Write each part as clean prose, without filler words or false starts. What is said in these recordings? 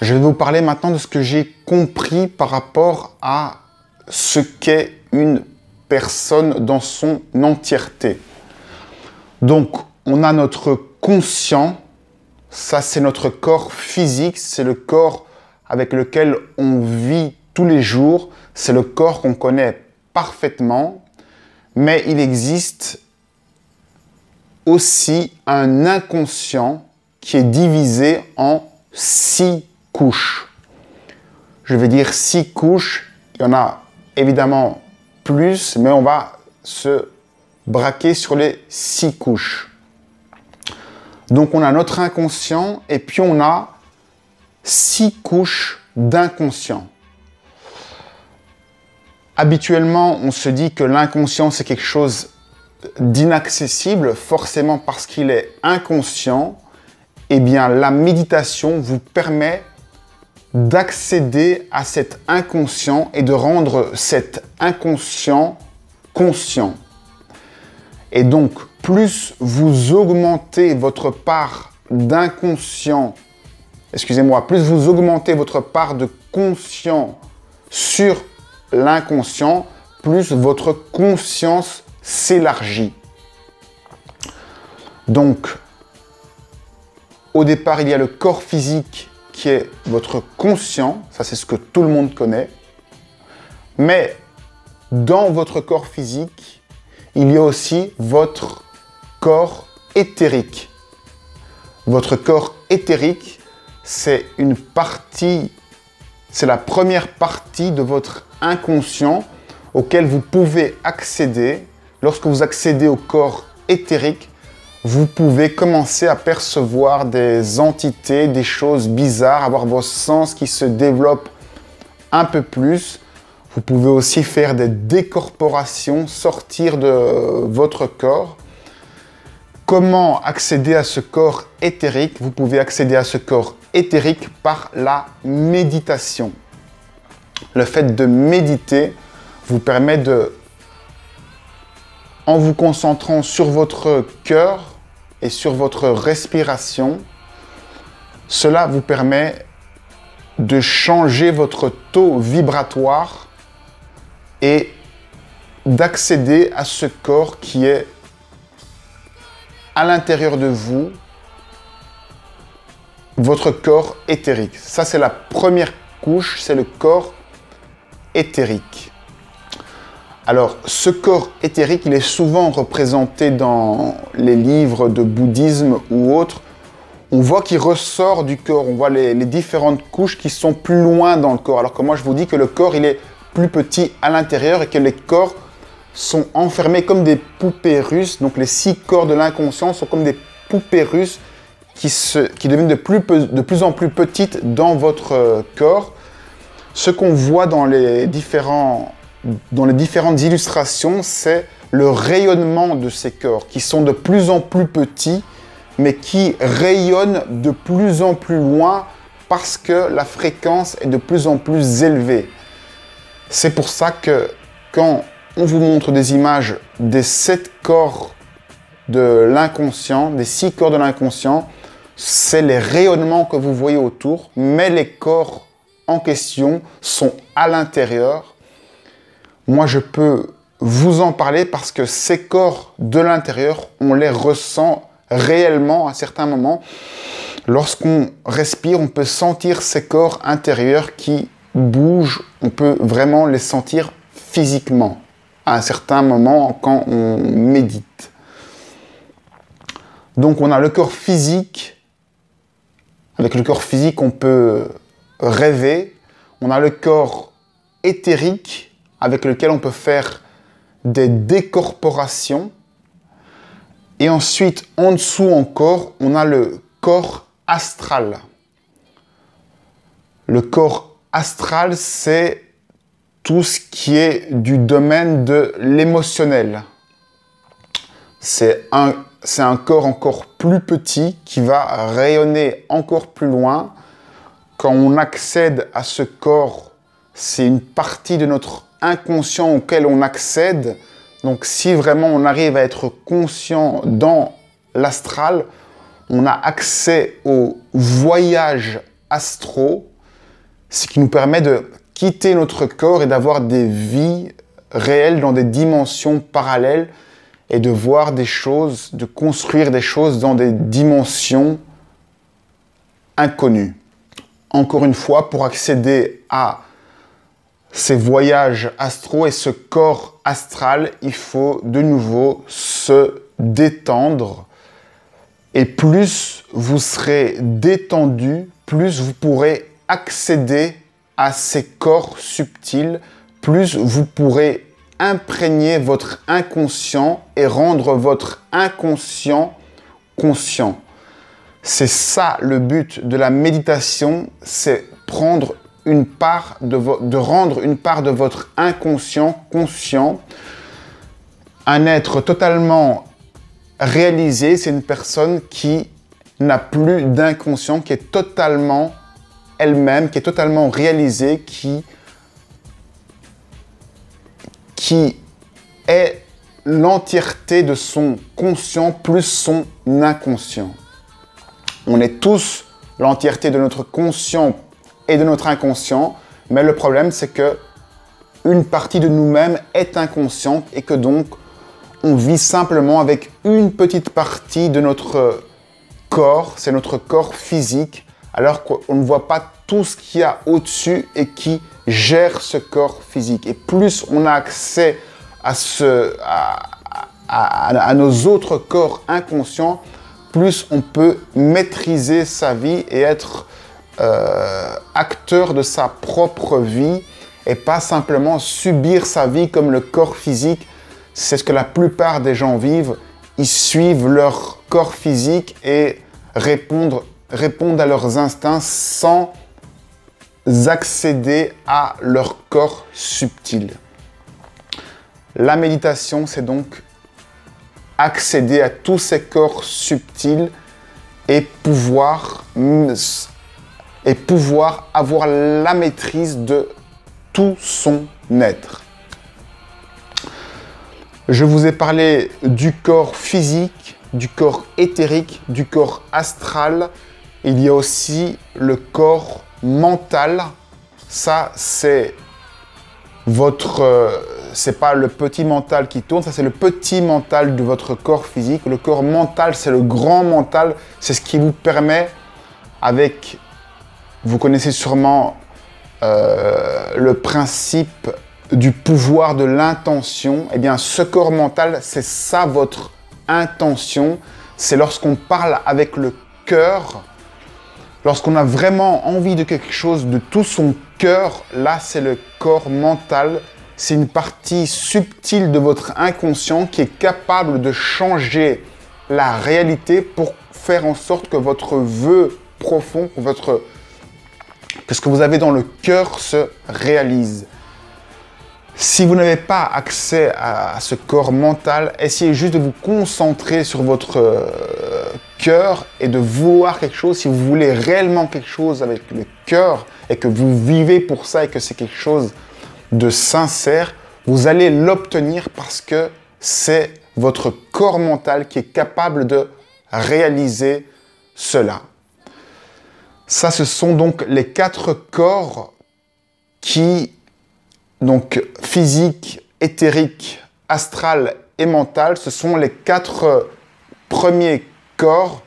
Je vais vous parler maintenant de ce que j'ai compris par rapport à ce qu'est une personne dans son entièreté. Donc, on a notre conscient, ça c'est notre corps physique, c'est le corps avec lequel on vit tous les jours, c'est le corps qu'on connaît parfaitement, mais il existe aussi un inconscient qui est divisé en 6 couches. Je vais dire 6 couches, il y en a évidemment plus, mais on va se braquer sur les 6 couches. Donc on a notre inconscient et puis on a 6 couches d'inconscient. Habituellement, on se dit que l'inconscient c'est quelque chose d'inaccessible, forcément parce qu'il est inconscient. Eh bien, la méditation vous permet d'accéder à cet inconscient et de rendre cet inconscient conscient. Et donc, plus vous augmentez votre part d'inconscient, plus vous augmentez votre part de conscient sur l'inconscient, plus votre conscience s'élargit. Donc, au départ, il y a le corps physique qui est votre conscient, ça c'est ce que tout le monde connaît. Mais dans votre corps physique, il y a aussi votre corps éthérique. Votre corps éthérique, c'est une partie, c'est la première partie de votre inconscient auquel vous pouvez accéder. Lorsque vous accédez au corps éthérique, vous pouvez commencer à percevoir des entités, des choses bizarres, avoir vos sens qui se développent un peu plus. Vous pouvez aussi faire des décorporations, sortir de votre corps. Comment accéder à ce corps éthérique? Vous pouvez accéder à ce corps éthérique par la méditation. Le fait de méditer vous permet de, en vous concentrant sur votre cœur et sur votre respiration, cela vous permet de changer votre taux vibratoire et d'accéder à ce corps qui est à l'intérieur de vous, votre corps éthérique. Ça, c'est la première couche, c'est le corps éthérique. Alors, ce corps éthérique, il est souvent représenté dans les livres de bouddhisme ou autres. On voit qu'il ressort du corps, on voit les différentes couches qui sont plus loin dans le corps. Alors que moi, je vous dis que le corps, il est plus petit à l'intérieur et que les corps sont enfermés comme des poupées russes. Donc, les 6 corps de l'inconscient sont comme des poupées russes qui deviennent de plus en plus petites dans votre corps. Ce qu'on voit dans les différentes illustrations, c'est le rayonnement de ces corps qui sont de plus en plus petits, mais qui rayonnent de plus en plus loin parce que la fréquence est de plus en plus élevée. C'est pour ça que quand on vous montre des images des 7 corps de l'inconscient, des 6 corps de l'inconscient, c'est les rayonnements que vous voyez autour, mais les corps en question sont à l'intérieur. Moi, je peux vous en parler parce que ces corps de l'intérieur, on les ressent réellement à certains moments. Lorsqu'on respire, on peut sentir ces corps intérieurs qui bougent. On peut vraiment les sentir physiquement à un certain moment quand on médite. Donc, on a le corps physique. Avec le corps physique, on peut rêver. On a le corps éthérique avec lequel on peut faire des décorporations. Et ensuite, en dessous encore, on a le corps astral. Le corps astral, c'est tout ce qui est du domaine de l'émotionnel. C'est un corps encore plus petit qui va rayonner encore plus loin. Quand on accède à ce corps, c'est une partie de notre inconscient auquel on accède. Donc si vraiment on arrive à être conscient dans l'astral, on a accès aux voyages astraux. ce qui nous permet de quitter notre corps et d'avoir des vies réelles dans des dimensions parallèles et de voir des choses, de construire des choses dans des dimensions inconnues. Encore une fois, pour accéder à ces voyages astraux et ce corps astral, il faut de nouveau se détendre. Et plus vous serez détendu, plus vous pourrez accéder à ces corps subtils, plus vous pourrez imprégner votre inconscient et rendre votre inconscient conscient. C'est ça le but de la méditation, c'est prendre de rendre une part de votre inconscient conscient. Un être totalement réalisé, c'est une personne qui n'a plus d'inconscient, qui est totalement elle-même, qui est totalement réalisée, qui est l'entièreté de son conscient plus son inconscient. On est tous l'entièreté de notre conscient et de notre inconscient, mais le problème c'est que une partie de nous-mêmes est inconsciente et que donc on vit simplement avec une petite partie de notre corps, c'est notre corps physique, alors qu'on ne voit pas tout ce qu'il y a au-dessus et qui gère ce corps physique. Et plus on a accès à nos autres corps inconscients, plus on peut maîtriser sa vie et être acteur de sa propre vie et pas simplement subir sa vie comme le corps physique. C'est ce que la plupart des gens vivent. Ils suivent leur corps physique et répondent à leurs instincts sans accéder à leur corps subtil. La méditation, c'est donc accéder à tous ces corps subtils et pouvoir avoir la maîtrise de tout son être. Je vous ai parlé du corps physique, du corps éthérique, du corps astral. Il y a aussi le corps mental. Ça, c'est c'est pas le petit mental qui tourne, ça c'est le petit mental de votre corps physique. Le corps mental, c'est le grand mental. C'est ce qui vous permet, vous connaissez sûrement le principe du pouvoir de l'intention. Eh bien, ce corps mental, c'est ça votre intention. C'est lorsqu'on parle avec le cœur, lorsqu'on a vraiment envie de quelque chose de tout son cœur, là, c'est le corps mental. C'est une partie subtile de votre inconscient qui est capable de changer la réalité pour faire en sorte que votre vœu profond, que ce que vous avez dans le cœur se réalise. Si vous n'avez pas accès à ce corps mental, essayez juste de vous concentrer sur votre cœur et de vouloir quelque chose. Si vous voulez réellement quelque chose avec le cœur et que vous vivez pour ça et que c'est quelque chose de sincère, vous allez l'obtenir parce que c'est votre corps mental qui est capable de réaliser cela. Ça, ce sont donc les 4 corps donc physique, éthérique, astral et mental, ce sont les 4 premiers corps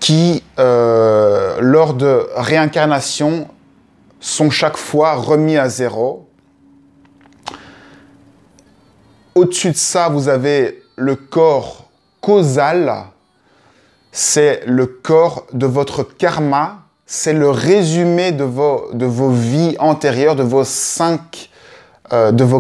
qui, lors de réincarnation, sont chaque fois remis à zéro. Au-dessus de ça, vous avez le corps causal. C'est le corps de votre karma. C'est le résumé de vos vies antérieures, de vos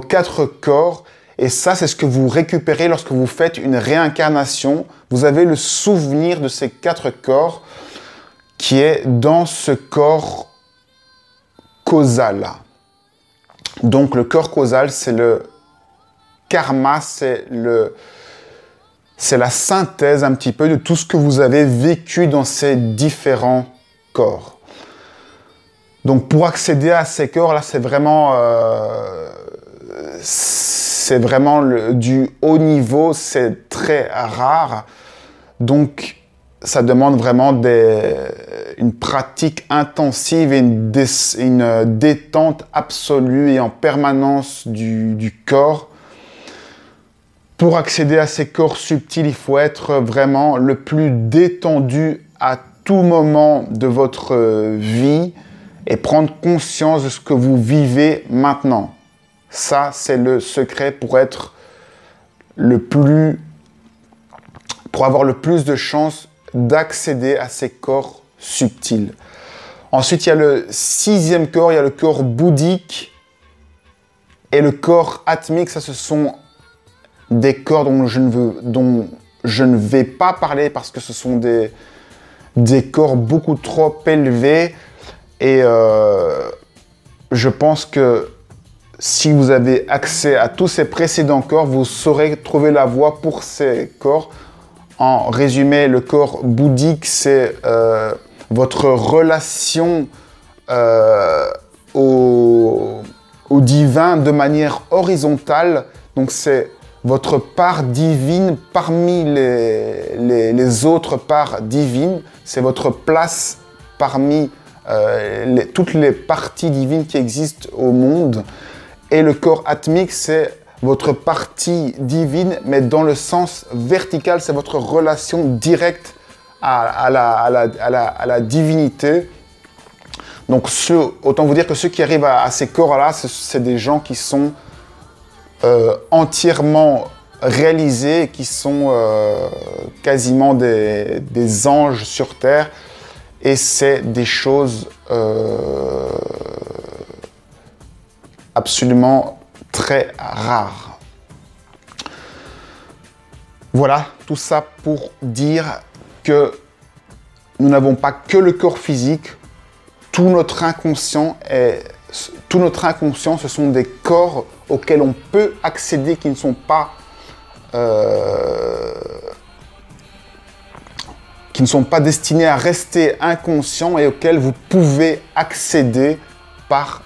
4 corps. Et ça, c'est ce que vous récupérez lorsque vous faites une réincarnation. Vous avez le souvenir de ces 4 corps qui est dans ce corps causal. Donc, le corps causal, c'est le karma, c'est la synthèse un petit peu de tout ce que vous avez vécu dans ces différents corps. Donc, pour accéder à ces corps, là, c'est vraiment du haut niveau, c'est très rare. Donc, ça demande vraiment une pratique intensive et une détente absolue et en permanence du corps. Pour accéder à ces corps subtils, il faut être vraiment le plus détendu à tout moment de votre vie et prendre conscience de ce que vous vivez maintenant. Ça, c'est le secret pour être pour avoir le plus de chances d'accéder à ces corps subtils. Ensuite, il y a le 6e corps, il y a le corps bouddhique et le corps atmique. Ça, ce sont des corps dont je ne vais pas parler parce que ce sont des corps beaucoup trop élevés et je pense que si vous avez accès à tous ces précédents corps, vous saurez trouver la voie pour ces corps. En résumé, le corps bouddhique, c'est votre relation au divin de manière horizontale. Donc, c'est votre part divine parmi les autres parts divines. C'est votre place parmi toutes les parties divines qui existent au monde. Et le corps atmique, c'est votre partie divine, mais dans le sens vertical, c'est votre relation directe à la divinité. Donc, autant vous dire que ceux qui arrivent à ces corps-là, c'est des gens qui sont entièrement réalisés, qui sont quasiment des anges sur terre. Et c'est des choses absolument très rares. Voilà, tout ça pour dire que nous n'avons pas que le corps physique. Tout notre inconscient, ce sont des corps auxquels on peut accéder, qui ne sont pas destinés à rester inconscients et auxquels vous pouvez accéder par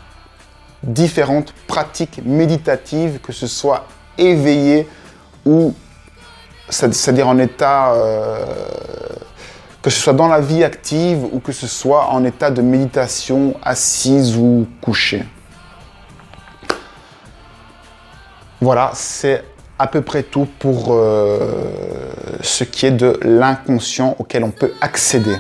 différentes pratiques méditatives, que ce soit éveillé ou, c'est-à-dire en état, que ce soit dans la vie active ou que ce soit en état de méditation assise ou couchée. Voilà, c'est à peu près tout pour ce qui est de l'inconscient auquel on peut accéder.